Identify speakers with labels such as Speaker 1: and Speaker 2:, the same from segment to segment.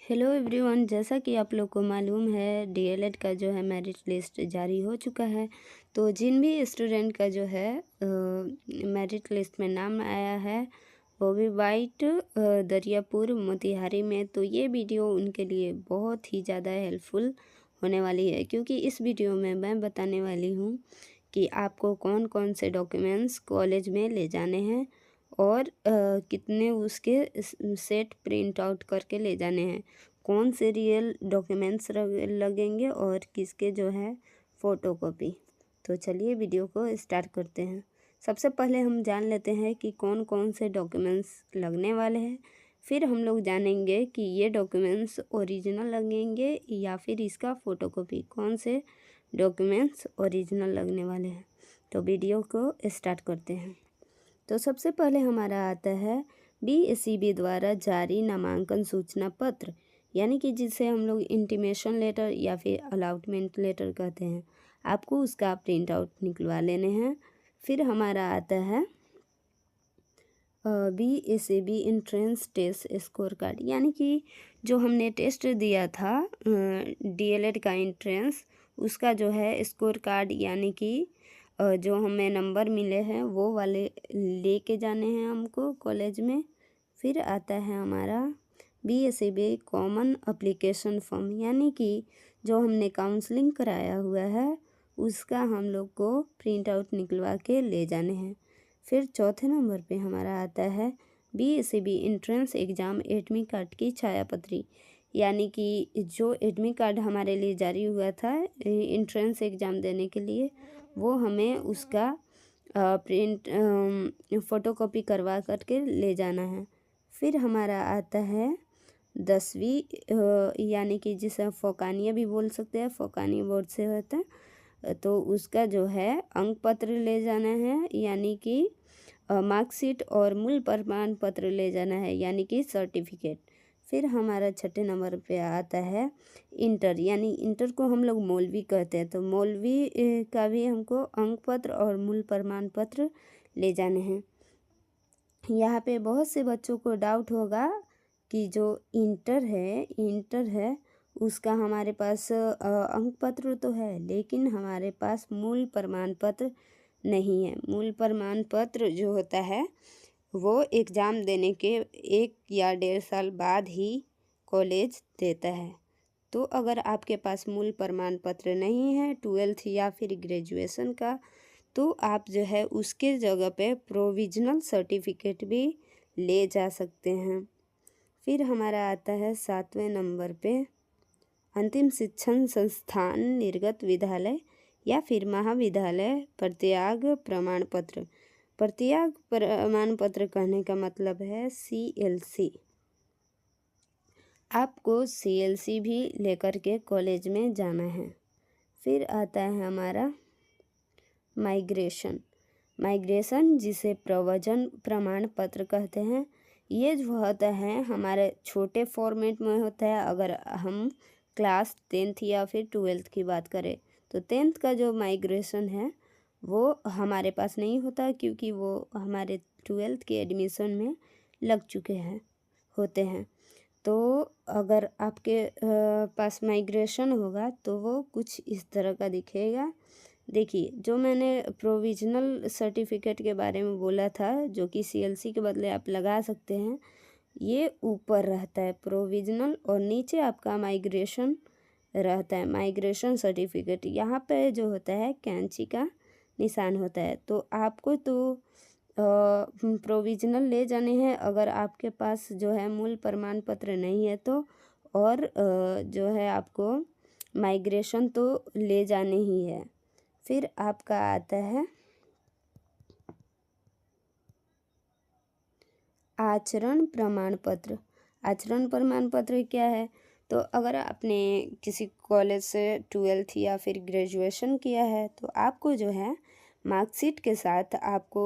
Speaker 1: Hello everyone, जैसा कि आप लोग को मालूम है डीएलएड का जो है मेरिट लिस्ट जारी हो चुका है। तो जिन भी स्टूडेंट का जो है मेरिट लिस्ट में नाम आया है वो भी वाइट दरियापुर मोतिहारी में, तो ये वीडियो उनके लिए बहुत ही ज़्यादा हेल्पफुल होने वाली है, क्योंकि इस वीडियो में मैं बताने वाली हूँ कि आपको कौन कौन से डॉक्यूमेंट्स कॉलेज में ले जाने हैं और कितने उसके सेट प्रिंट आउट करके ले जाने हैं, कौन से रियल डॉक्यूमेंट्स लगेंगे और किसके जो है फ़ोटोकॉपी। तो चलिए वीडियो को स्टार्ट करते हैं। सबसे पहले हम जान लेते हैं कि कौन कौन से डॉक्यूमेंट्स लगने वाले हैं, फिर हम लोग जानेंगे कि ये डॉक्यूमेंट्स ओरिजिनल लगेंगे या फिर इसका फ़ोटोकॉपी, कौन से डॉक्यूमेंट्स ओरिजिनल लगने वाले हैं। तो वीडियो को स्टार्ट करते हैं। तो सबसे पहले हमारा आता है बीएसईबी द्वारा जारी नामांकन सूचना पत्र, यानी कि जिसे हम लोग इंटीमेशन लेटर या फिर अलॉटमेंट लेटर कहते हैं। आपको उसका प्रिंट आउट निकलवा लेने हैं। फिर हमारा आता है BSEB entrance test score card, यानी कि जो हमने टेस्ट दिया था डीएलएड का एंट्रेंस, उसका जो है स्कोर कार्ड, यानी कि जो हमें नंबर मिले हैं वो वाले लेके जाने हैं हमको कॉलेज में। फिर आता है हमारा बीएसईबी कॉमन एप्लीकेशन फॉर्म, यानी कि जो हमने काउंसलिंग कराया हुआ है उसका हम लोग को प्रिंट आउट निकलवा के ले जाने हैं। फिर चौथे नंबर पे हमारा आता है BSEB entrance exam admit card की छायाप्रति, यानी कि जो एडमिट कार्ड हमारे लिए जारी हुआ था एंट्रेंस एग्ज़ाम देने के लिए, वो हमें उसका प्रिंट फ़ोटोकॉपी करवा करके ले जाना है। फिर हमारा आता है 10वीं, यानी कि जिसे फोकानिया भी बोल सकते हैं, फोकानी बोर्ड से होता है, तो उसका जो है अंक पत्र ले जाना है, यानी कि मार्कशीट और मूल प्रमाण पत्र ले जाना है, यानी कि सर्टिफिकेट। फिर हमारा छठे नंबर पे आता है इंटर, यानी इंटर को हम लोग मौलवी कहते हैं, तो मौलवी का भी हमको अंक पत्र और मूल प्रमाण पत्र ले जाने हैं। यहाँ पे बहुत से बच्चों को डाउट होगा कि जो इंटर है उसका हमारे पास अंक पत्र तो है, लेकिन हमारे पास मूल प्रमाण पत्र नहीं है। मूल प्रमाण पत्र जो होता है वो एग्ज़ाम देने के 1 या 1.5 साल बाद ही कॉलेज देता है। तो अगर आपके पास मूल प्रमाण पत्र नहीं है 12th या फिर ग्रेजुएशन का, तो आप जो है उसके जगह पे प्रोविजनल सर्टिफिकेट भी ले जा सकते हैं। फिर हमारा आता है 7वें नंबर पे अंतिम शिक्षण संस्थान निर्गत विद्यालय या फिर महाविद्यालय प्रत्याग प्रमाण पत्र। प्रत्याग प्रमाण पत्र कहने का मतलब है सीएलसी। आपको सीएलसी भी लेकर के कॉलेज में जाना है। फिर आता है हमारा माइग्रेशन जिसे प्रव्रजन प्रमाण पत्र कहते हैं। ये जो होता है हमारे छोटे फॉर्मेट में होता है। अगर हम क्लास 10th या फिर 12th की बात करें, तो 10th का जो माइग्रेशन है वो हमारे पास नहीं होता, क्योंकि वो हमारे 12th के एडमिशन में लग चुके होते हैं। तो अगर आपके पास माइग्रेशन होगा तो वो कुछ इस तरह का दिखेगा। देखिए, जो मैंने प्रोविजनल सर्टिफिकेट के बारे में बोला था, जो कि सीएलसी के बदले आप लगा सकते हैं, ये ऊपर रहता है प्रोविजनल और नीचे आपका माइग्रेशन रहता है। माइग्रेशन सर्टिफिकेट यहाँ पे जो होता है कैंची का निशान होता है। तो आपको तो प्रोविजनल ले जाने हैं अगर आपके पास जो है मूल प्रमाण पत्र नहीं है तो, और जो है आपको माइग्रेशन तो ले जाने ही है। फिर आपका आता है आचरण प्रमाण पत्र। आचरण प्रमाण पत्र क्या है? तो अगर आपने किसी कॉलेज से 12th या फिर ग्रेजुएशन किया है तो आपको जो है मार्कशीट के साथ आपको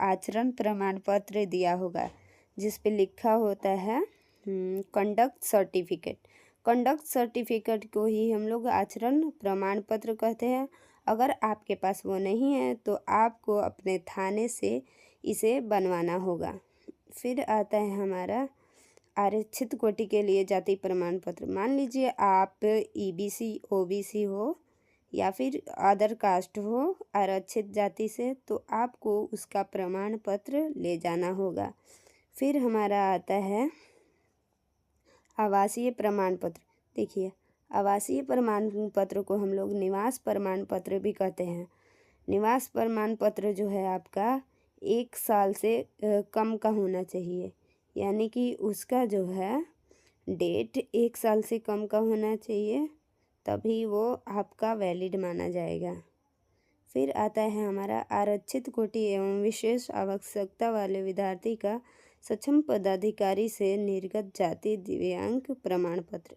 Speaker 1: आचरण प्रमाण पत्र दिया होगा, जिस पे लिखा होता है कंडक्ट सर्टिफिकेट। कंडक्ट सर्टिफिकेट को ही हम लोग आचरण प्रमाण पत्र कहते हैं। अगर आपके पास वो नहीं है तो आपको अपने थाने से इसे बनवाना होगा। फिर आता है हमारा आरक्षित कोटि के लिए जाति प्रमाण पत्र, मान लीजिए आप ईबीसी ओबीसी हो या फिर अदर कास्ट हो आरक्षित जाति से, तो आपको उसका प्रमाण पत्र ले जाना होगा। फिर हमारा आता है आवासीय प्रमाण पत्र। देखिए, आवासीय प्रमाण पत्र को हम लोग निवास प्रमाण पत्र भी कहते हैं। निवास प्रमाण पत्र जो है आपका 1 साल से कम का होना चाहिए, यानी कि उसका जो है डेट 1 साल से कम का होना चाहिए, तभी वो आपका वैलिड माना जाएगा। फिर आता है हमारा आरक्षित कोटि एवं विशेष आवश्यकता वाले विद्यार्थी का सक्षम पदाधिकारी से निर्गत जाति दिव्यांग प्रमाण पत्र।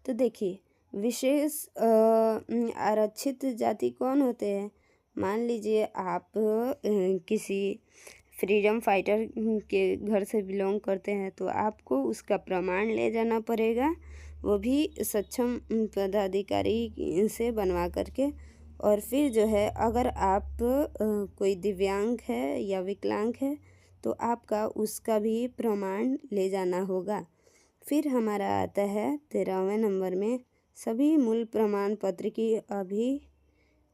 Speaker 1: तो देखिए, विशेष आरक्षित जाति कौन होते हैं? मान लीजिए आप किसी फ्रीडम फाइटर के घर से बिलोंग करते हैं, तो आपको उसका प्रमाण ले जाना पड़ेगा, वो भी सक्षम पदाधिकारी से बनवा करके। और फिर जो है अगर आप कोई दिव्यांग है या विकलांग है, तो आपका उसका भी प्रमाण ले जाना होगा। फिर हमारा आता है 13वें नंबर में सभी मूल प्रमाण पत्र की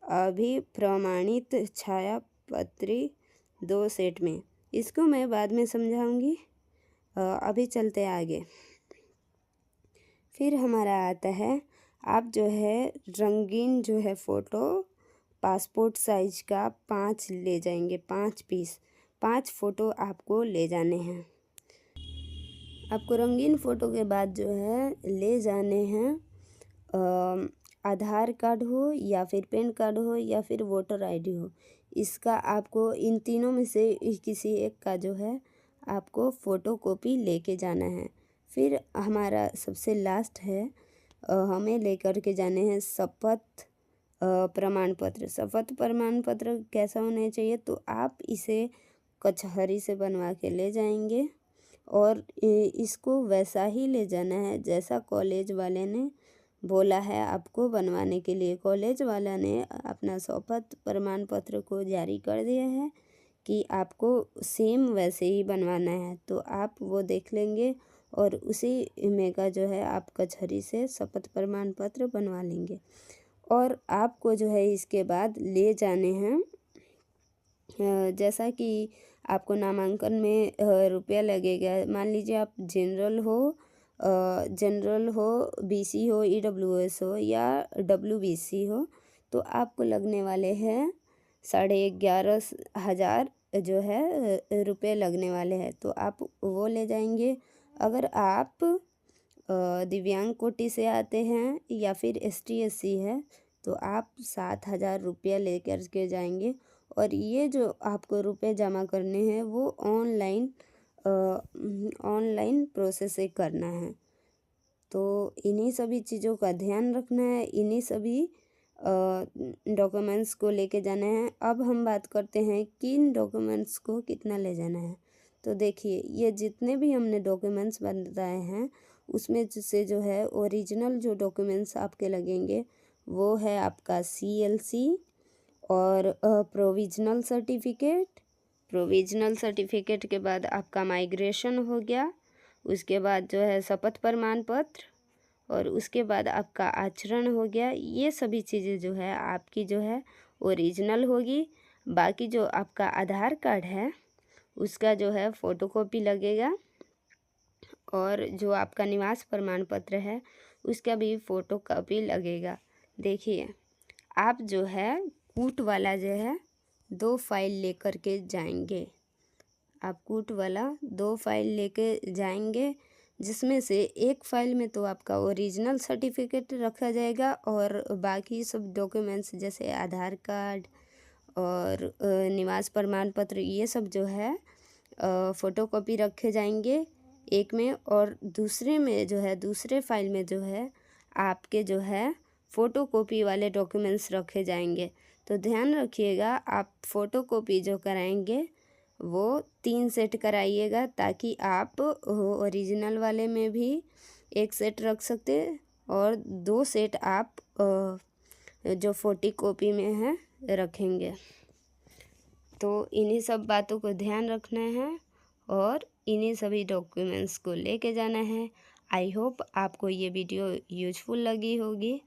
Speaker 1: अभिप्रमाणित छाया पत्री 2 सेट में। इसको मैं बाद में समझाऊंगी, अभी चलते आगे। फिर हमारा आता है आप जो है रंगीन जो है फ़ोटो पासपोर्ट साइज का 5 ले जाएंगे, 5 पीस, 5 फ़ोटो आपको ले जाने हैं। आपको रंगीन फ़ोटो के बाद जो है ले जाने हैं आधार कार्ड हो या फिर पैन कार्ड हो या फिर वोटर आईडी हो। इसका आपको इन तीनों में से किसी एक का जो है आपको फ़ोटोकॉपी लेके जाना है। फिर हमारा सबसे लास्ट है हमें लेकर के जाने हैं शपथ प्रमाण पत्र। शपथ प्रमाण पत्र कैसा होना चाहिए? तो आप इसे कचहरी से बनवा के ले जाएंगे और इसको वैसा ही ले जाना है जैसा कॉलेज वाले ने बोला है आपको बनवाने के लिए। कॉलेज वाला ने अपना शपथ प्रमाण पत्र को जारी कर दिया है कि आपको सेम वैसे ही बनवाना है, तो आप वो देख लेंगे और उसी में का जो है आप कचहरी से शपथ प्रमाण पत्र बनवा लेंगे। और आपको जो है इसके बाद ले जाने हैं, जैसा कि आपको नामांकन में रुपया लगेगा। मान लीजिए आप जनरल हो, बीसी हो, ईडब्ल्यूएस हो या डब्ल्यूबीसी हो, तो आपको लगने वाले हैं 11,500 जो है रुपये लगने वाले हैं, तो आप वो ले जाएंगे। अगर आप दिव्यांग कोटि से आते हैं या फिर ST SC है, तो आप 7,000 रुपया लेकर के जाएंगे। और ये जो आपको रुपए जमा करने हैं वो ऑनलाइन प्रोसेस से करना है। तो इन्हीं सभी चीज़ों का ध्यान रखना है, इन्हीं सभी डॉक्यूमेंट्स को लेके जाना है। अब हम बात करते हैं किन डॉक्यूमेंट्स को कितना ले जाना है। तो देखिए, ये जितने भी हमने डॉक्यूमेंट्स बताए हैं उसमें से जो है ओरिजिनल जो डॉक्यूमेंट्स आपके लगेंगे वो है आपका CLC और प्रोविजनल सर्टिफिकेट के बाद आपका माइग्रेशन हो गया, उसके बाद जो है शपथ प्रमाण पत्र और उसके बाद आपका आचरण हो गया। ये सभी चीज़ें जो है आपकी जो है ओरिजिनल होगी। बाकी जो आपका आधार कार्ड है उसका जो है फ़ोटोकॉपी लगेगा और जो आपका निवास प्रमाण पत्र है उसका भी फ़ोटोकॉपी लगेगा। देखिए, आप जो है कूट वाला जो है 2 फाइल लेकर के जाएंगे। आप कूट वाला 2 फाइल लेके जाएंगे, जिसमें से एक फ़ाइल में तो आपका ओरिजिनल सर्टिफिकेट रखा जाएगा और बाकी सब डॉक्यूमेंट्स जैसे आधार कार्ड और निवास प्रमाण पत्र ये सब जो है फ़ोटोकॉपी रखे जाएंगे एक में, और दूसरे में जो है दूसरे फाइल में जो है आपके जो है फ़ोटोकॉपी वाले डॉक्यूमेंट्स रखे जाएंगे। तो ध्यान रखिएगा, आप फ़ोटोकॉपी जो कराएंगे वो 3 सेट कराइएगा, ताकि आप ओरिजिनल वाले में भी 1 सेट रख सकते और 2 सेट आप जो फ़ोटोकॉपी में है रखेंगे। तो इन्हीं सब बातों को ध्यान रखना है और इन्हीं सभी डॉक्यूमेंट्स को लेके जाना है। आई होप आपको ये वीडियो यूजफुल लगी होगी।